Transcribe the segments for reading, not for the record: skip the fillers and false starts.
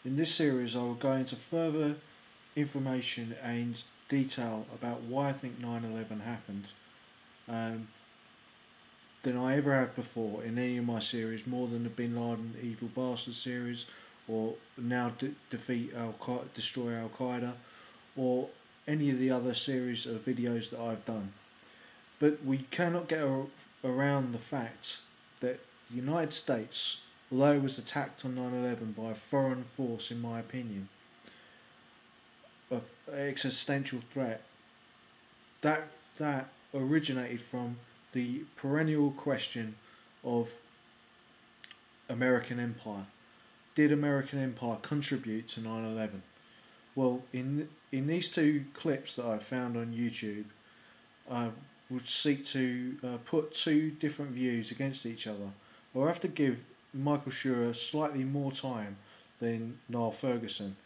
In this series I will go into further information and detail about why I think 9/11 happened than I ever have before in any of my series, more than the Bin Laden Evil Bastard series, or now Destroy Al Qaeda, or any of the other series of videos that I've done. But we cannot get around the fact that the United States, although it was attacked on 9/11 by a foreign force, in my opinion, of existential threat, that originated from the perennial question of American empire. Did American empire contribute to 9/11? Well, in these two clips that I've found on YouTube, I would seek to put two different views against each other. I'll have to give Michael Schuerer slightly more time than Niall Ferguson,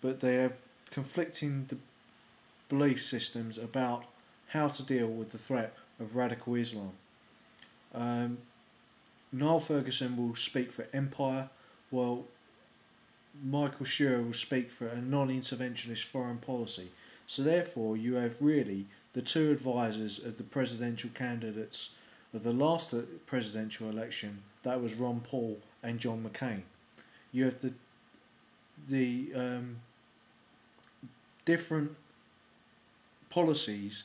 but they have conflicting belief systems about how to deal with the threat of radical Islam. Niall Ferguson will speak for empire, while Michael Schuerer will speak for a non-interventionist foreign policy. So therefore you have really the two advisors of the presidential candidates of the last presidential election, that was Ron Paul and John McCain. You have the different policies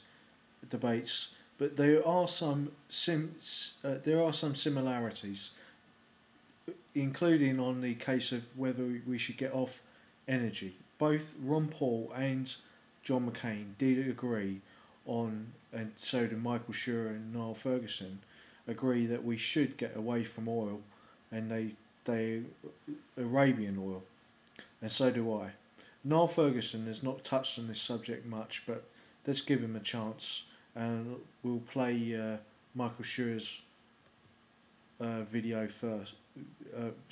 debates, but there are some similarities, including on the case of whether we should get off energy. Both Ron Paul and John McCain did agree on, and so did Michael Schuerer and Niall Ferguson, agree that we should get away from oil, and they Arabian oil, and so do I. Niall Ferguson has not touched on this subject much, but let's give him a chance, and we'll play Michael Schuerer's video first,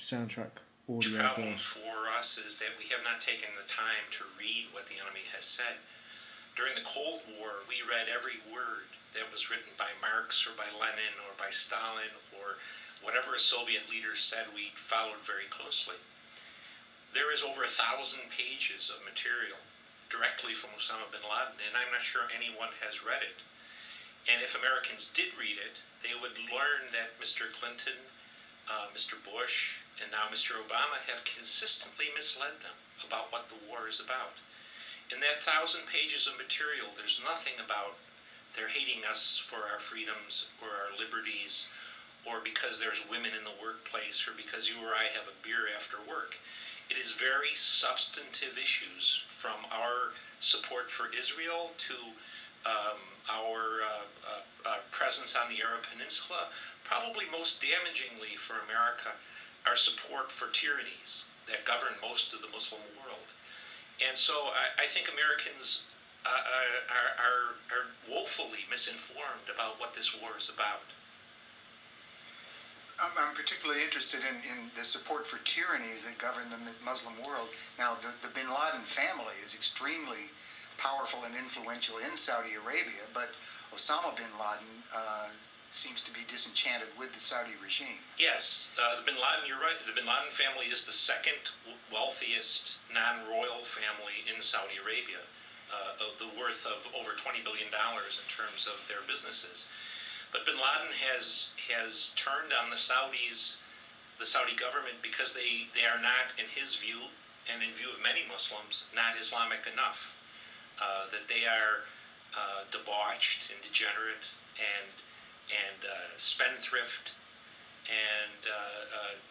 soundtrack audio The problem first. for us is that we have not taken the time to read what the enemy has said. During the Cold War, we read every word that was written by Marx or by Lenin or by Stalin, or whatever a Soviet leader said, we followed very closely. There is over 1,000 pages of material directly from Osama bin Laden, and I'm not sure anyone has read it. And if Americans did read it, they would learn that Mr. Clinton, Mr. Bush, and now Mr. Obama have consistently misled them about what the war is about. In that 1,000 pages of material, there's nothing about they're hating us for our freedoms or our liberties, or because there's women in the workplace, or because you or I have a beer after work. It is very substantive issues, from our support for Israel to our presence on the Arab Peninsula, probably most damagingly for America, our support for tyrannies that govern most of the Muslim world. And so I think Americans are woefully misinformed about what this war is about. I'm particularly interested in the support for tyrannies that govern the Muslim world. Now, the Bin Laden family is extremely powerful and influential in Saudi Arabia, but Osama bin Laden seems to be disenchanted with the Saudi regime. Yes, the Bin Laden, you're right. The Bin Laden family is the second wealthiest non-royal family in Saudi Arabia, of the worth of over $20 billion in terms of their businesses. But Bin Laden has turned on the Saudis, the Saudi government, because they are not, in his view, and in view of many Muslims, not Islamic enough. That they are debauched and degenerate and spendthrift, and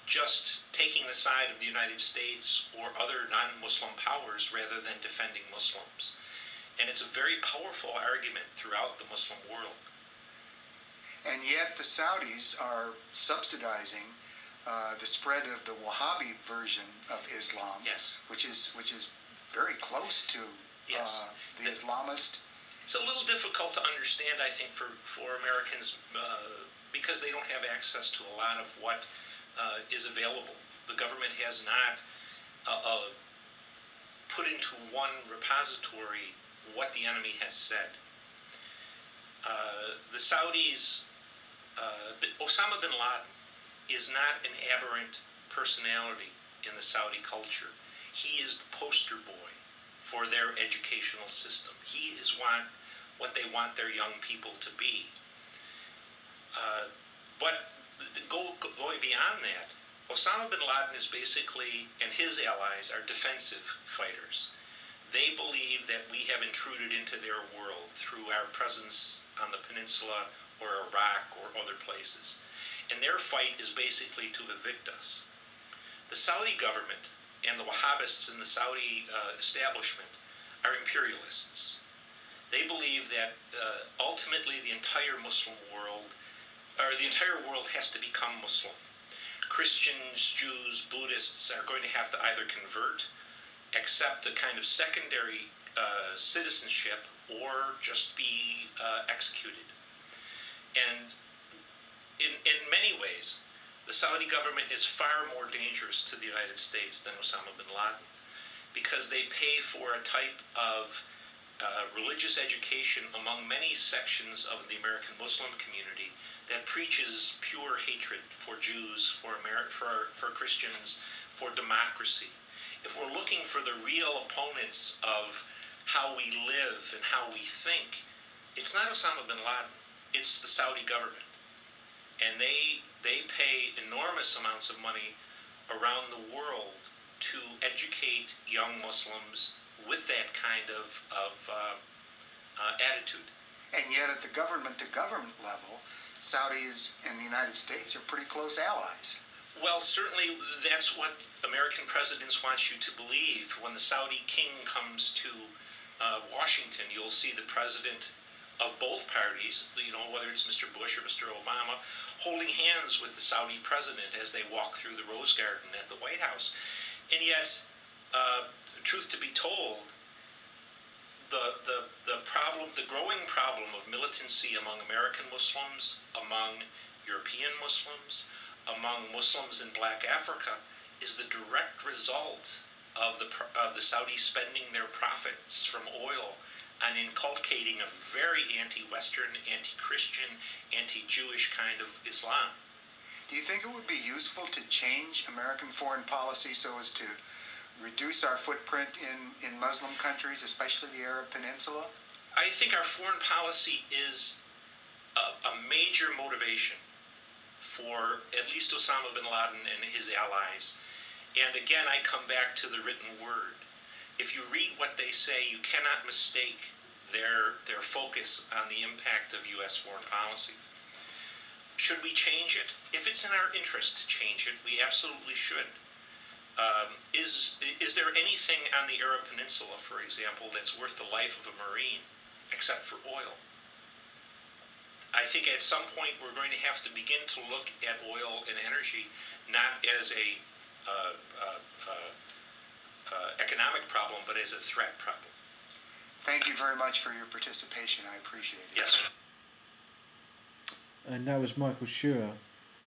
just taking the side of the United States or other non-Muslim powers rather than defending Muslims. And it's a very powerful argument throughout the Muslim world. And yet the Saudis are subsidizing the spread of the Wahhabi version of Islam, yes, which is very close to yes. The Islamist. It's a little difficult to understand, I think, for Americans because they don't have access to a lot of what is available. The government has not put into one repository what the enemy has said. The Saudis, Osama bin Laden is not an aberrant personality in the Saudi culture. He is the poster boy for their educational system. He is what they want their young people to be. But going beyond that, Osama bin Laden is basically, and his allies are defensive fighters. They believe that we have intruded into their world through our presence on the peninsula or Iraq or other places. And their fight is basically to evict us. The Saudi government and the Wahhabists in the Saudi establishment are imperialists. They believe that ultimately the entire Muslim world, or the entire world, has to become Muslim. Christians, Jews, Buddhists are going to have to either convert, accept a kind of secondary citizenship, or just be executed. And in many ways, the Saudi government is far more dangerous to the United States than Osama bin Laden, because they pay for a type of religious education among many sections of the American Muslim community that preaches pure hatred for Jews, for Christians, for democracy. If we're looking for the real opponents of how we live and how we think, it's not Osama bin Laden, it's the Saudi government. And they pay enormous amounts of money around the world to educate young Muslims with that kind of attitude. And yet at the government-to-government level, Saudis and the United States are pretty close allies. Well, certainly that's what American presidents want you to believe. When the Saudi king comes to Washington, you'll see the president of both parties, whether it's Mr. Bush or Mr. Obama, holding hands with the Saudi president as they walk through the Rose Garden at the White House. And yet, truth to be told, the growing problem of militancy among American Muslims, among European Muslims, among Muslims in Black Africa, is the direct result of the Saudis spending their profits from oil on inculcating a very anti-Western, anti-Christian, anti-Jewish kind of Islam. Do you think it would be useful to change American foreign policy so as to reduce our footprint in Muslim countries, especially the Arab Peninsula? I think our foreign policy is a major motivation for at least Osama bin Laden and his allies. And again, I come back to the written word. If you read what they say, you cannot mistake their focus on the impact of U.S. foreign policy. Should we change it? If it's in our interest to change it, we absolutely should. Is there anything on the Arab Peninsula, for example, that's worth the life of a Marine except for oil? I think at some point we're going to have to begin to look at oil and energy not as a economic problem, but as a threat problem. Thank you very much for your participation. I appreciate it. Yes. And that was Michael Schuerer.